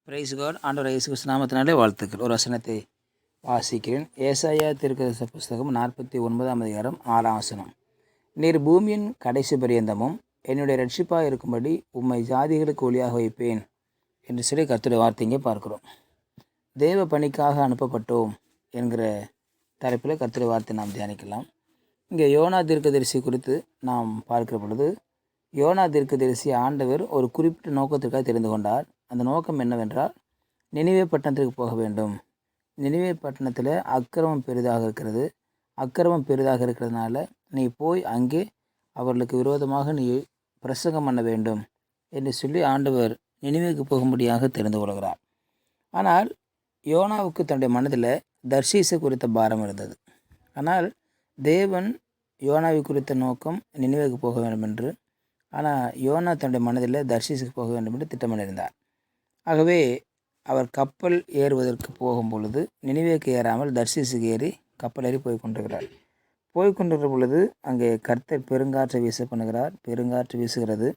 Price God. ஆண்டவர் இயேசு கிறிஸ்து நாமத்தினாலே வாழ்த்துக்கள். ஒரு வசனத்தை வாசிக்கிறேன். ஏசாயா தீர்க்கதரிசன புஸ்தகம் 49ஆம் அதிகாரம் 6ஆம் வசனம். நீர் பூமியின் கடைசி பரியந்தமும் என்னுடைய ரட்சிப்பாக இருக்கும்படி உம்மை ஜாதிகளுக்கு ஒளியாக வைப்பேன் என்று சொல்லி கர்த்தருடைய வார்த்தைங்க பார்க்குறோம். தேவ பணிக்காக அனுப்பப்பட்டோம் என்கிற தலைப்பில் கர்த்தருடைய வார்த்தை நாம் தியானிக்கலாம். இங்கே யோனா தீர்க்கதரிசி குறித்து நாம் பார்க்கிற பொழுது, யோனா தீர்க்கதரிசி ஆண்டவர் ஒரு குறிப்பிட்ட நோக்கத்திற்காக தெரிந்து கொண்டார். அந்த நோக்கம் என்னவென்றால், நினிவே பட்டணத்திற்கு போக வேண்டும். நினிவே பட்டணத்தில் அக்கிரமம் பெரிதாக இருக்கிறது. அக்கிரமம் பெரிதாக இருக்கிறதுனால நீ போய் அங்கே அவர்களுக்கு விரோதமாக நீ பிரசங்கம் பண்ண வேண்டும் என்று சொல்லி ஆண்டவர் நினிவேக்கு போகும்படியாக தெரிந்து கொள்கிறார். ஆனால் யோனாவுக்கு தன்னுடைய மனதில் தர்ஷீசை குறித்த பாரம் இருந்தது. ஆனால் தேவன் யோனாவை குறித்த நோக்கம் நினிவேக்கு போக வேண்டும் என்று, ஆனால் யோனா தன்னுடைய மனதில் தர்ஷீஸுக்கு போக வேண்டும் என்று திட்டமிட்டிருந்தார். ஆகவே அவர் கப்பல் ஏறுவதற்கு போகும் பொழுது நினிவேக்கு ஏறாமல் தர்ஷீஸுக்கு ஏறி கப்பல் ஏறி போய் கொண்டிருக்கிறார். போய்கொண்டிருக்கிற பொழுது அங்கே கர்த்தர் பெருங்காற்றை வீச பண்ணுகிறார். பெருங்காற்று வீசுகிறது.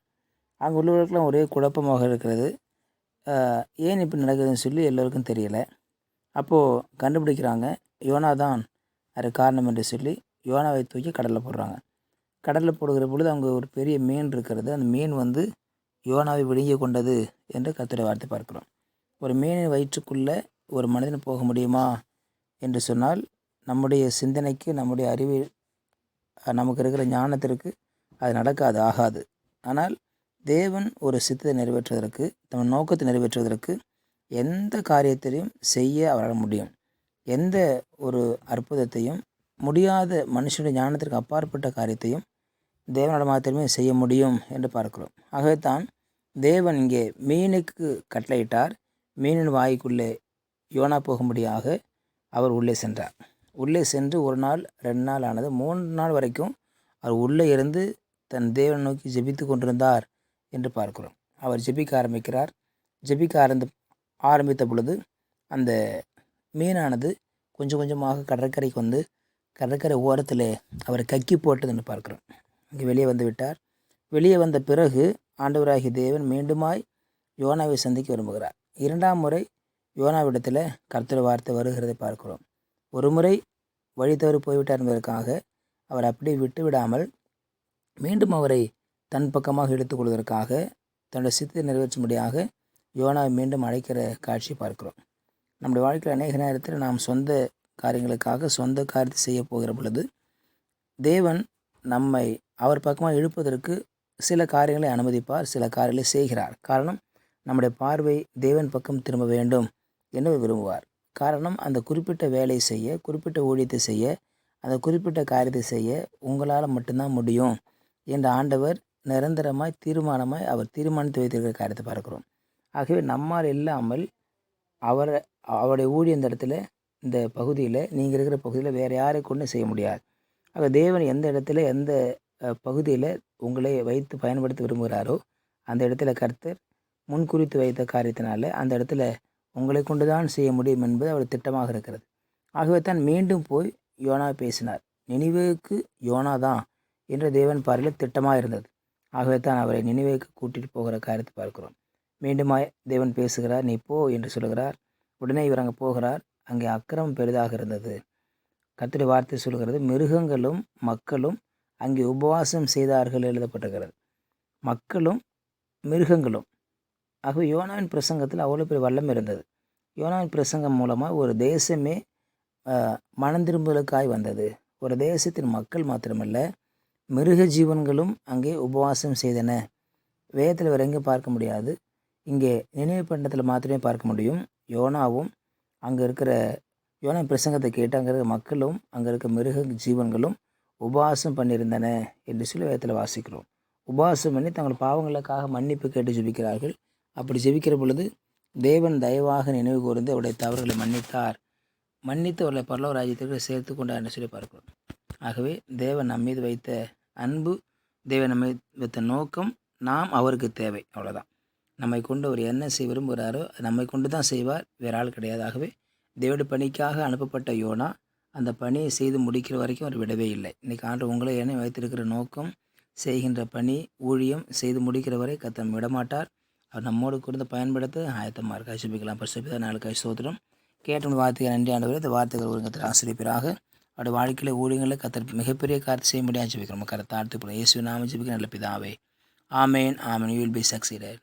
அங்கே உள்ளவர்களுக்கெல்லாம் ஒரே குழப்பமாக இருக்கிறது. ஏன் இப்படி நடக்குதுன்னு சொல்லி எல்லோருக்கும் தெரியலை. அப்போது கண்டுபிடிக்கிறாங்க, யோனா தான் அது காரணம் என்று சொல்லி யோனாவை தூக்கி கடலில் போடுறாங்க. கடலில் போடுகிற பொழுது அங்கே ஒரு பெரிய மீன் இருக்கிறது. அந்த மீன் யோனாவை விழுங்கி கொண்டது என்று கர்த்தருடைய வார்த்தை பார்க்கிறோம். ஒரு மீனின் வயிற்றுக்குள்ளே ஒரு மனிதன் போக முடியுமா என்று சொன்னால், நம்முடைய சிந்தனைக்கு, நம்முடைய அறிவு, நமக்கு இருக்கிற ஞானத்திற்கு அது நடக்காது, ஆகாது. ஆனால் தேவன் ஒரு சித்தத்தை நிறைவேற்றுவதற்கு, தம் நோக்கத்தை நிறைவேற்றுவதற்கு எந்த காரியத்தையும் செய்ய அவரால் முடியும். எந்த ஒரு அற்புதத்தையும், முடியாத மனுஷனுடைய ஞானத்திற்கு அப்பாற்பட்ட காரியத்தையும் தேவனோட மாத்திரமே செய்ய முடியும் என்று பார்க்கிறோம். ஆகவே தான் தேவன் இங்கே மீனுக்கு கட்டளையிட்டார். மீனின் வாய்க்குள்ளே யோனா போகும்படியாக அவர் உள்ளே சென்றார். உள்ளே சென்று 1 நாள் 2 நாள் ஆனது, 3 நாள் வரைக்கும் அவர் உள்ளே இருந்து தன் தேவனை நோக்கி ஜெபித்து கொண்டிருந்தார் என்று பார்க்கிறோம். அவர் ஜெபிக்க ஆரம்பிக்கிறார். ஜெபிக்க ஆரம்பித்த பொழுது அந்த மீனானது கொஞ்சம் கொஞ்சமாக கடற்கரைக்கு வந்து கடற்கரை ஓரத்தில் அவரை கக்கி போட்டது என்று பார்க்கிறோம். இங்கே வெளியே வந்து விட்டார். வெளியே வந்த பிறகு ஆண்டவராகிய தேவன் மீண்டுமாய் யோனாவை சந்திக்க விரும்புகிறார். 2ஆம் முறை யோனாவிடத்தில் கர்த்தருடைய வார்த்தை வருகிறதை பார்க்கிறோம். ஒரு முறை வழி தவறி போய்விட்டார் என்பதற்காக அவர் அப்படியே விட்டு விடாமல் மீண்டும் அவரை தன் பக்கமாக எடுத்துக்கொள்வதற்காக, தன்னுடைய சித்தத்தை நிறைவேற்றும்படியாக யோனாவை மீண்டும் அழைக்கிற காட்சி பார்க்கிறோம். நம்முடைய வாழ்க்கையில் அநேக நேரத்தில் நாம் சொந்த காரியங்களுக்காக சொந்த காரியத்தை செய்ய போகிற பொழுது தேவன் நம்மை அவர் பக்கமாக இழுப்பதற்கு சில காரியங்களை அனுமதிப்பார், சில காரியங்களை செய்கிறார். காரணம், நம்முடைய பார்வை தேவன் பக்கம் திரும்ப வேண்டும் என்று விரும்புவார். காரணம், அந்த குறிப்பிட்ட வேலையை செய்ய, குறிப்பிட்ட ஊழியத்தை செய்ய, அந்த குறிப்பிட்ட காரியத்தை செய்ய உங்களால் மட்டும்தான் முடியும் என்று ஆண்டவர் நிரந்தரமாய் தீர்மானமாய் அவர் தீர்மானித்து வைத்திருக்கிற காரியத்தை பார்க்கிறோம். ஆகவே நம்மால் இல்லாமல் அவருடைய ஊழிய இந்த இடத்துல, இந்த பகுதியில், நீங்கள் இருக்கிற பகுதியில் வேறு யாரை கொண்டு செய்ய முடியாது. ஆக தேவன் எந்த இடத்துல, எந்த பகுதியில் உங்களை வைத்து பயன்படுத்த விரும்புகிறாரோ அந்த இடத்துல கர்த்தர் முன்குறித்து வைத்த காரியத்தினால அந்த இடத்துல உங்களை கொண்டு தான் செய்ய முடியும் என்பது அவர் திட்டமாக இருக்கிறது. ஆகவே தான் மீண்டும் போய் யோனா பேசினார். நினிவேக்கு யோனா தான் என்ற தேவன் பார்வையில் திட்டமாக இருந்தது. ஆகவே தான் அவரை நினிவேக்கு கூட்டிகிட்டு போகிற காரியத்தை பார்க்கிறோம். மீண்டுமாய் தேவன் பேசுகிறார். நீ போ என்று சொல்கிறார். உடனே இவர் அங்கே போகிறார். அங்கே அக்கிரமம் பெரிதாக இருந்தது. கர்த்தருடைய வார்த்தை சொல்கிறது, மிருகங்களும் மக்களும் அங்கே உபவாசம் செய்தார்கள் எழுதப்பட்டிருக்கிறது. மக்களும் மிருகங்களும். ஆகவே யோனாவின் பிரசங்கத்தில் அவ்வளோ பெரிய வல்லமை இருந்தது. யோனாவின் பிரசங்கம் மூலமாக ஒரு தேசமே மனம் திரும்புதலுக்காய் வந்தது. ஒரு தேசத்தின் மக்கள் மாத்திரமல்ல, மிருக ஜீவன்களும் அங்கே உபவாசம் செய்தன. வேதத்தில் வேறு எங்கே பார்க்க முடியாது. இங்கே நினைவு பண்டத்தில் மாத்திரமே பார்க்க முடியும். யோனாவும் அங்கே இருக்கிற யோனா பிரசங்கத்தை கேட்டு அங்கே இருக்கிற மக்களும் அங்கே இருக்கிற மிருக ஜீவன்களும் உபவாசம் பண்ணியிருந்தன என்று சொல்லி வேதத்தில் வாசிக்கிறோம். உபவாசம் பண்ணி தங்கள் பாவங்களுக்காக மன்னிப்பு கேட்டு ஜெபிக்கிறார்கள். அப்படி ஜெபிக்கிற பொழுது தேவன் தயவாக நினைவு கூர்ந்து அவருடைய தவறுகளை மன்னித்தார். மன்னித்து அவர்களை பரலோக ராஜ்யத்திற்கு சேர்த்து கொண்டார் என்று சொல்லி பார்க்கிறோம். ஆகவே தேவன் நம் மீது வைத்த அன்பு, தேவன் நம்மை வைத்த நோக்கம், நாம் அவருக்கு தேவை, அவ்வளோதான். நம்மை கொண்டு அவர் என்ன செய்ய விரும்புகிறாரோ நம்மை கொண்டு தான் செய்வார், வேறு ஆள் கிடையாது. ஆகவே தேவனுடைய பணிக்காக அனுப்பப்பட்ட யோனா அந்த பணியை செய்து முடிக்கிற வரைக்கும் அவர் விடவே இல்லை. இன்றைக்கி ஆண்டவர் உங்களை என்ன வைத்திருக்கிற நோக்கம், செய்கின்ற பணி, ஊழியம் செய்து முடிக்கிற வரை கர்த்தர் விடமாட்டார். அவர் நம்மோடு கூட பயன்படுத்த ஆயத்தமாக இருக்க ஜெபிக்கலாம். பரிசுத்த நாளுக்கு ஸ்தோத்திரம். கேட்ட வார்த்தைகள் நன்றி ஆண்டவரே. இந்த வார்த்தைகள் ஒரு கத்திர ஆசிரியப்பராக அவருடைய வாழ்க்கையில் ஊழியங்களில் கத்தர் மிகப்பெரிய காரியத்தை செய்ய முடியாது ஜெபிக்கிறோம். கரை தாழ்த்து இயேசு நாம ஜெபிக்க நல்ல பிதாவே. ஆமேன் ஆமேன். You will be succeeded.